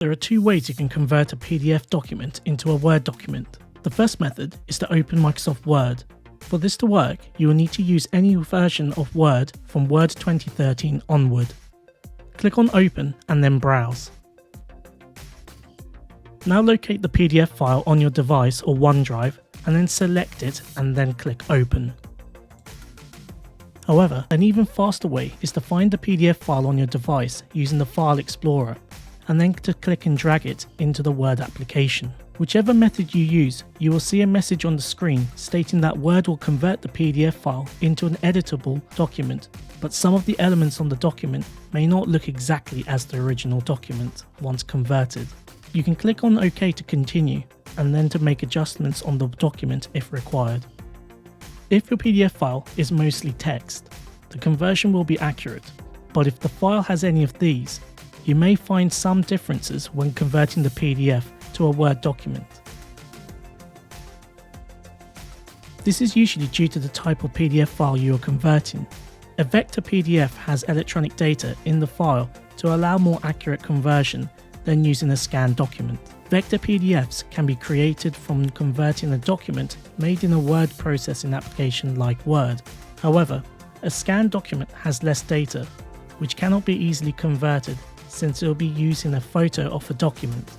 There are two ways you can convert a PDF document into a Word document. The first method is to open Microsoft Word. For this to work, you will need to use any version of Word from Word 2013 onward. Click on Open and then Browse. Now locate the PDF file on your device or OneDrive and then select it and then click Open. However, an even faster way is to find the PDF file on your device using the File Explorer and then to click and drag it into the Word application. Whichever method you use, you will see a message on the screen stating that Word will convert the PDF file into an editable document, but some of the elements on the document may not look exactly as the original document once converted. You can click on OK to continue and then to make adjustments on the document if required. If your PDF file is mostly text, the conversion will be accurate, but if the file has any of these, you may find some differences when converting the PDF to a Word document. This is usually due to the type of PDF file you are converting. A vector PDF has electronic data in the file to allow more accurate conversion than using a scanned document. Vector PDFs can be created from converting a document made in a word processing application like Word. However, a scanned document has less data, which cannot be easily converted since it will be using a photo of a document.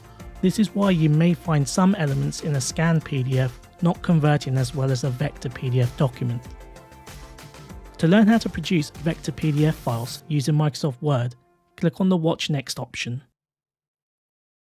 This is why you may find some elements in a scanned PDF not converting as well as a vector PDF document. To learn how to produce vector PDF files using Microsoft Word, click on the Watch Next option.